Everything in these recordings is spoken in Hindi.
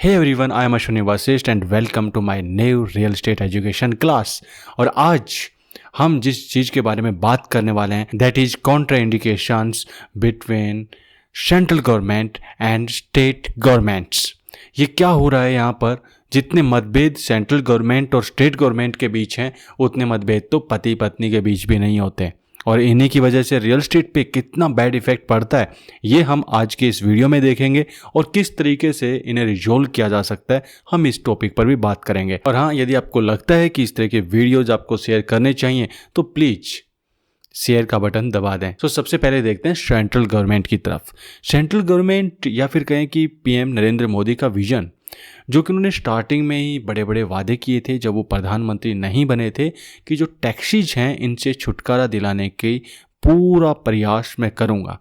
Hey everyone, I am Ashwini Vasisht and welcome to my new real estate education class। और आज हम जिस चीज़ के बारे में बात करने वाले हैं that is contraindications between central government and state governments. ये क्या हो रहा है यहाँ पर? जितने मतभेद सेंट्रल गवर्नमेंट और स्टेट गवर्नमेंट के बीच हैं उतने मतभेद तो पति पत्नी के बीच भी नहीं होते, और इन्हीं की वजह से रियल एस्टेट पे कितना बैड इफेक्ट पड़ता है ये हम आज के इस वीडियो में देखेंगे, और किस तरीके से इन्हें रिजोल्व किया जा सकता है हम इस टॉपिक पर भी बात करेंगे। और हाँ, यदि आपको लगता है कि इस तरह के वीडियोज आपको शेयर करने चाहिए तो प्लीज़ शेयर का बटन दबा दें। तो सबसे पहले देखते हैं सेंट्रल गवर्नमेंट की तरफ। सेंट्रल गवर्नमेंट या फिर कहें कि पीएम नरेंद्र मोदी का विजन, जो कि उन्होंने स्टार्टिंग में ही बड़े बड़े वादे किए थे जब वो प्रधानमंत्री नहीं बने थे, कि जो टैक्सेज हैं इनसे छुटकारा दिलाने की पूरा प्रयास मैं करूंगा।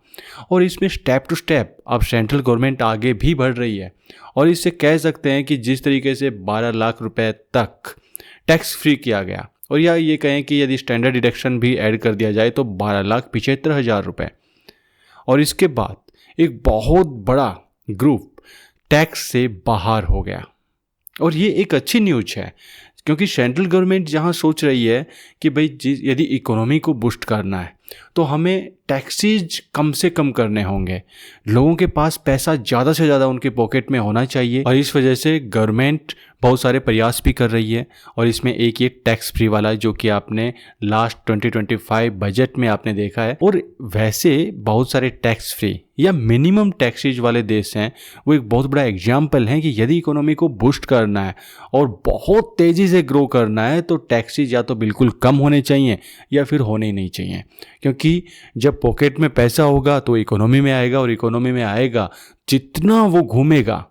और इसमें स्टेप टू स्टेप अब सेंट्रल गवर्नमेंट आगे भी बढ़ रही है, और इससे कह सकते हैं कि जिस तरीके से 12 लाख रुपए तक टैक्स फ्री किया गया, और या ये कहें कि यदि स्टैंडर्ड डिडक्शन भी ऐड कर दिया जाए तो 12,75,000 रुपये। और इसके बाद एक बहुत बड़ा ग्रुप टैक्स से बाहर हो गया, और ये एक अच्छी न्यूज़ है, क्योंकि सेंट्रल गवर्नमेंट जहाँ सोच रही है कि भाई यदि इकोनॉमी को बूस्ट करना है तो हमें टैक्सेज कम से कम करने होंगे, लोगों के पास पैसा ज़्यादा से ज़्यादा उनके पॉकेट में होना चाहिए। और इस वजह से गवर्नमेंट बहुत सारे प्रयास भी कर रही है, और इसमें एक ये टैक्स फ्री वाला जो कि आपने लास्ट 2025 बजट में आपने देखा है। और वैसे बहुत सारे टैक्स फ्री या मिनिमम टैक्सेज वाले देश हैं, वो एक बहुत बड़ा एग्जाम्पल है कि यदि इकोनॉमी को बूस्ट करना है और बहुत तेज़ी से ग्रो करना है तो टैक्सेज या तो बिल्कुल कम होने चाहिए या फिर होने ही नहीं चाहिए, क्योंकि जब पॉकेट में पैसा होगा तो इकोनॉमी में आएगा, और इकोनॉमी में आएगा जितना वो घूमेगा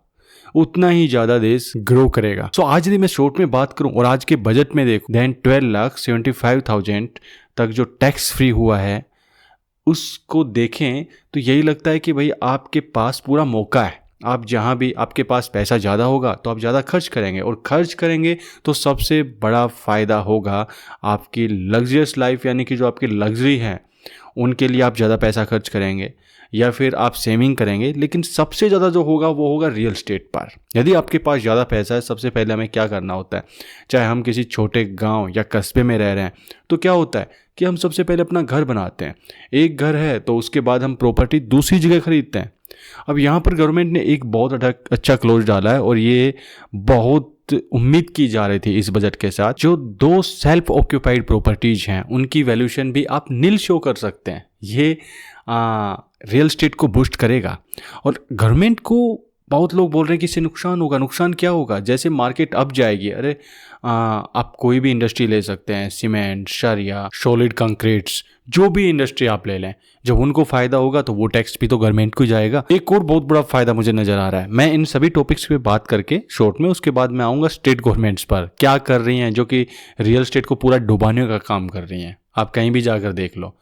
उतना ही ज़्यादा देश ग्रो करेगा। सो आज यदि मैं शॉर्ट में बात करूं और आज के बजट में देखूं, देन 12,75,000 तक जो टैक्स फ्री हुआ है उसको देखें तो यही लगता है कि भाई आपके पास पूरा मौका है। आप जहाँ भी आपके पास पैसा ज़्यादा होगा तो आप ज़्यादा खर्च करेंगे, और खर्च करेंगे तो सबसे बड़ा फ़ायदा होगा आपकी लग्जरियस लाइफ, यानी कि जो आपकी लग्जरी है उनके लिए आप ज़्यादा पैसा खर्च करेंगे या फिर आप सेविंग करेंगे। लेकिन सबसे ज़्यादा जो होगा वो होगा रियल एस्टेट पर। यदि आपके पास ज़्यादा पैसा है, सबसे पहले हमें क्या करना होता है, चाहे हम किसी छोटे गांव या कस्बे में रह रहे हैं तो क्या होता है कि हम सबसे पहले अपना घर बनाते हैं। एक घर है तो उसके बाद हम प्रॉपर्टी दूसरी जगह खरीदते हैं। अब यहाँ पर गवर्नमेंट ने एक बहुत अच्छा क्लोज डाला है, और ये बहुत उम्मीद की जा रही थी इस बजट के साथ। जो 2 सेल्फ ऑक्यूपाइड प्रॉपर्टीज हैं उनकी वैल्यूएशन भी आप नील शो कर सकते हैं। ये रियल एस्टेट को बूस्ट करेगा। और गवर्नमेंट को बहुत लोग बोल रहे हैं कि इससे नुकसान होगा। नुकसान क्या होगा? जैसे मार्केट अप जाएगी, अरे आप कोई भी इंडस्ट्री ले सकते हैं, सीमेंट, सरिया, सॉलिड कंक्रीट्स, जो भी इंडस्ट्री आप ले लें, जब उनको फ़ायदा होगा तो वो टैक्स भी तो गवर्नमेंट को जाएगा। एक और बहुत बड़ा फ़ायदा मुझे नज़र आ रहा है, मैं इन सभी टॉपिक्स पे बात करके शॉर्ट में उसके बाद मैं आऊँगा स्टेट गवर्नमेंट्स पर क्या कर रही हैं, जो कि रियल एस्टेट को पूरा डुबाने का काम कर रही हैं। आप कहीं भी जाकर देख लो,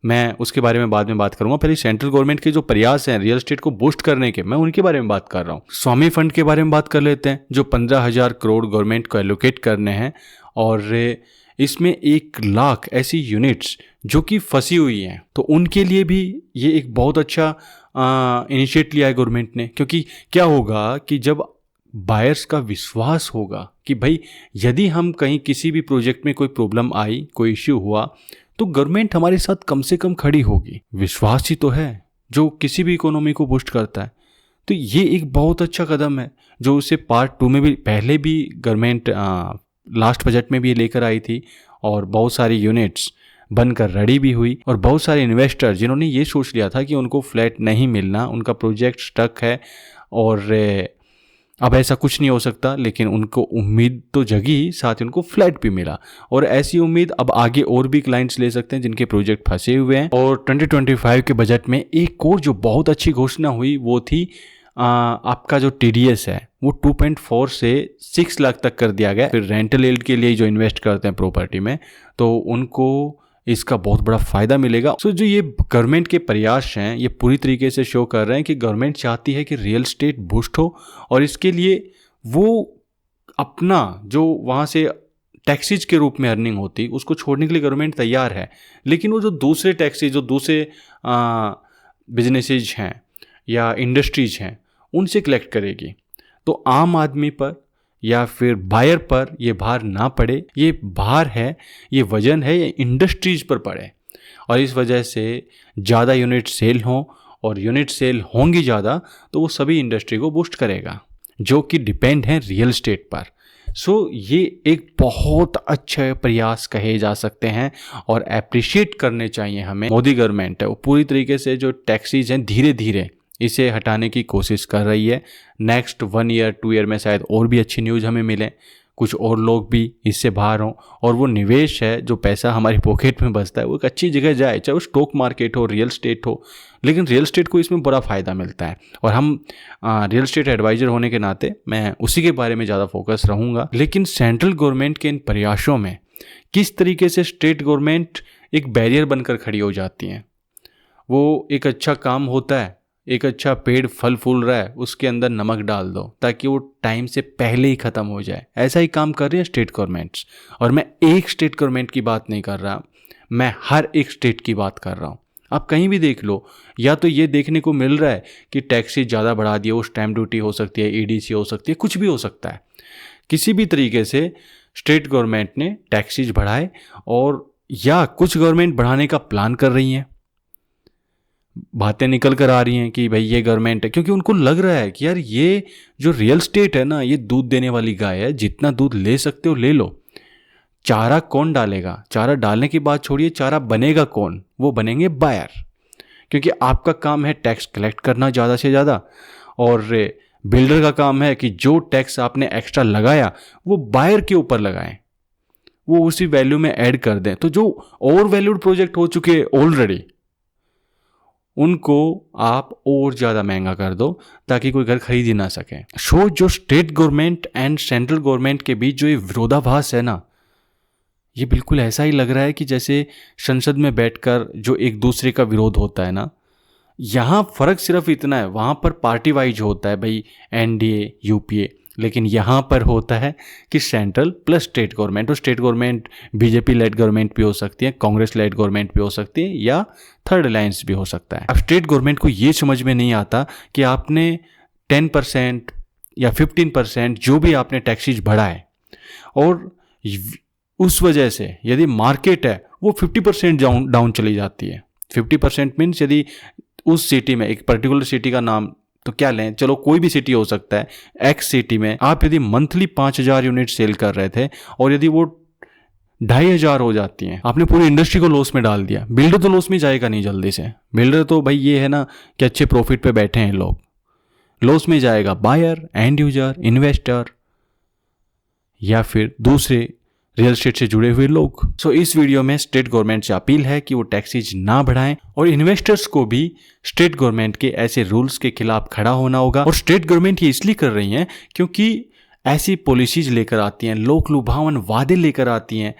मैं उसके बारे में बाद में बात करूंगा। पहले सेंट्रल गवर्नमेंट के जो प्रयास हैं रियल एस्टेट को बूस्ट करने के, मैं उनके बारे में बात कर रहा हूँ। स्वामी फंड के बारे में बात कर लेते हैं, जो 15,000 करोड़ गवर्नमेंट को एलोकेट करने हैं, और इसमें 1 लाख ऐसी यूनिट्स जो कि फंसी हुई हैं, तो उनके लिए भी ये एक बहुत अच्छा इनिशिएट लिया है गवर्नमेंट ने। क्योंकि क्या होगा कि जब बायर्स का विश्वास होगा कि भाई यदि हम कहीं किसी भी प्रोजेक्ट में कोई प्रॉब्लम आई, कोई इश्यू हुआ, तो गवर्नमेंट हमारे साथ कम से कम खड़ी होगी। विश्वास ही तो है जो किसी भी इकोनॉमी को बूस्ट करता है। तो ये एक बहुत अच्छा कदम है, जो उसे पार्ट 2 में भी पहले भी गवर्नमेंट लास्ट बजट में भी लेकर आई थी, और बहुत सारी यूनिट्स बनकर रेडी भी हुई। और बहुत सारे इन्वेस्टर जिन्होंने ये सोच लिया था कि उनको फ्लैट नहीं मिलना, उनका प्रोजेक्ट स्टक है और अब ऐसा कुछ नहीं हो सकता, लेकिन उनको उम्मीद तो जगी, साथ ही उनको फ्लैट भी मिला। और ऐसी उम्मीद अब आगे और भी क्लाइंट्स ले सकते हैं जिनके प्रोजेक्ट फंसे हुए हैं। और 2025 के बजट में एक और जो बहुत अच्छी घोषणा हुई वो थी आपका जो TDS है वो 2.4 से 6 लाख तक कर दिया गया। फिर रेंटल यील्ड के लिए जो इन्वेस्ट करते हैं प्रॉपर्टी में, तो उनको इसका बहुत बड़ा फ़ायदा मिलेगा। सो जो ये गवर्नमेंट के प्रयास हैं ये पूरी तरीके से शो कर रहे हैं कि गवर्नमेंट चाहती है कि रियल एस्टेट बूस्ट हो, और इसके लिए वो अपना जो वहाँ से टैक्सेज के रूप में अर्निंग होती उसको छोड़ने के लिए गवर्नमेंट तैयार है। लेकिन वो जो दूसरे टैक्सेज, जो दूसरे बिजनेसेज हैं या इंडस्ट्रीज हैं, उनसे कलेक्ट करेगी। तो आम आदमी पर या फिर बायर पर ये भार ना पड़े। ये भार है, ये वजन है, ये इंडस्ट्रीज पर पड़े और इस वजह से ज़्यादा यूनिट सेल हों और यूनिट सेल होंगी ज़्यादा तो वो सभी इंडस्ट्री को बूस्ट करेगा जो कि डिपेंड है रियल एस्टेट पर। ये एक बहुत अच्छे प्रयास कहे जा सकते हैं और अप्रिशिएट करने चाहिए हमें। मोदी गवर्नमेंट है वो पूरी तरीके से जो टैक्सीज हैं धीरे धीरे इसे हटाने की कोशिश कर रही है। नेक्स्ट 1 ईयर 2 ईयर में शायद और भी अच्छी न्यूज़ हमें मिले, कुछ और लोग भी इससे बाहर हों और वो निवेश है जो पैसा हमारी पॉकेट में बचता है वो एक अच्छी जगह जाए, चाहे वो स्टॉक मार्केट हो, रियल एस्टेट हो। लेकिन रियल एस्टेट को इसमें बड़ा फ़ायदा मिलता है और हम रियल एस्टेट एडवाइज़र होने के नाते मैं उसी के बारे में ज़्यादा फोकस रहूँगा। लेकिन सेंट्रल गवर्नमेंट के इन प्रयासों में किस तरीके से स्टेट गवर्नमेंट एक बैरियर बनकर खड़ी हो जाती हैं। वो एक अच्छा काम होता है, एक अच्छा पेड़ फल फूल रहा है, उसके अंदर नमक डाल दो ताकि वो टाइम से पहले ही ख़त्म हो जाए। ऐसा ही काम कर रही है स्टेट गवर्नमेंट्स और मैं एक स्टेट गवर्नमेंट की बात नहीं कर रहा, मैं हर एक स्टेट की बात कर रहा हूँ। आप कहीं भी देख लो, या तो ये देखने को मिल रहा है कि टैक्सी ज़्यादा बढ़ा दिए, वो स्टैम्प ड्यूटी हो सकती है, EDC हो सकती है, कुछ भी हो सकता है। किसी भी तरीके से स्टेट गवर्नमेंट ने टैक्सीज बढ़ाए और या कुछ गवर्नमेंट बढ़ाने का प्लान कर रही हैं, बातें निकल कर आ रही हैं कि भाई ये गवर्नमेंट है, क्योंकि उनको लग रहा है कि यार ये जो रियल एस्टेट है ना, ये दूध देने वाली गाय है, जितना दूध ले सकते हो ले लो। चारा कौन डालेगा? चारा डालने की बात छोड़िए, चारा बनेगा कौन? वो बनेंगे बायर, क्योंकि आपका काम है टैक्स कलेक्ट करना ज़्यादा से ज़्यादा और बिल्डर का काम है कि जो टैक्स आपने एक्स्ट्रा लगाया वो बायर के ऊपर लगाएं, वो उसी वैल्यू में ऐड कर दें। तो जो ओवर वैल्यूड प्रोजेक्ट हो चुके ऑलरेडी उनको आप और ज़्यादा महंगा कर दो ताकि कोई घर खरीद ही ना सके। जो state government and central government के बीच जो ये विरोधाभास है ना, ये बिल्कुल ऐसा ही लग रहा है कि जैसे संसद में बैठकर जो एक दूसरे का विरोध होता है ना। यहाँ फ़र्क सिर्फ इतना है, वहाँ पर पार्टी वाइज होता है भाई NDA UPA, लेकिन यहाँ पर होता है कि सेंट्रल प्लस स्टेट गवर्नमेंट। और state government BJP lead government भी हो सकती है, कांग्रेस लेड गवर्नमेंट भी हो सकती है या थर्ड अलायंस भी हो सकता है। अब स्टेट गवर्नमेंट को ये समझ में नहीं आता कि आपने 10% या 15% जो भी आपने टैक्सेस बढ़ाए और उस वजह से यदि मार्केट है वो 50% डाउन चली जाती है। 50% मीन्स यदि उस सिटी में, एक पर्टिकुलर सिटी का नाम तो क्या लें, चलो कोई भी सिटी हो सकता है, X सिटी में आप यदि मंथली 5000 यूनिट सेल कर रहे थे और यदि वो 2500 हो जाती हैं, आपने पूरी इंडस्ट्री को लॉस में डाल दिया। बिल्डर तो लॉस में जाएगा नहीं जल्दी से, बिल्डर तो भाई ये है ना कि अच्छे प्रॉफिट पे बैठे हैं लोग, लॉस में जाएगा बायर, एंड यूजर, इन्वेस्टर या फिर दूसरे रियल एस्टेट से जुड़े हुए लोग। इस वीडियो में स्टेट गवर्नमेंट से अपील है कि वो टैक्सेज ना बढ़ाएं और इन्वेस्टर्स को भी स्टेट गवर्नमेंट के ऐसे रूल्स के खिलाफ खड़ा होना होगा। और स्टेट गवर्नमेंट ये इसलिए कर रही हैं क्योंकि ऐसी पॉलिसीज लेकर आती हैं, लोक लुभावन वादे लेकर आती हैं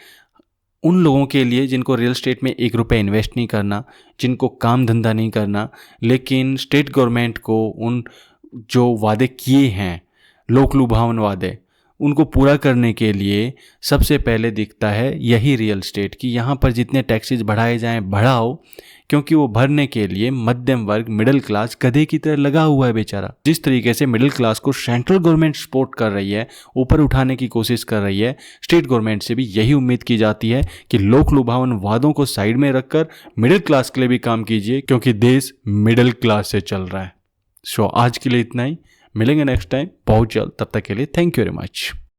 उन लोगों के लिए जिनको रियल एस्टेट में 1 रुपये इन्वेस्ट नहीं करना, जिनको काम धंधा नहीं करना। लेकिन स्टेट गवर्नमेंट को उन जो वादे किए हैं, लोक लुभावन वादे, उनको पूरा करने के लिए सबसे पहले दिखता है यही रियल एस्टेट कि यहाँ पर जितने टैक्सेस बढ़ाए जाएं बढ़ाओ, क्योंकि वो भरने के लिए मध्यम वर्ग, मिडिल क्लास गधे की तरह लगा हुआ है बेचारा। जिस तरीके से मिडिल क्लास को सेंट्रल गवर्नमेंट सपोर्ट कर रही है, ऊपर उठाने की कोशिश कर रही है, स्टेट गवर्नमेंट से भी यही उम्मीद की जाती है कि लोक लुभावन वादों को साइड में रखकर मिडिल क्लास के लिए भी काम कीजिए, क्योंकि देश मिडिल क्लास से चल रहा है। आज के लिए इतना ही, मिलेंगे नेक्स्ट टाइम बहुत जल्द, तब तक के लिए थैंक यू वेरी मच।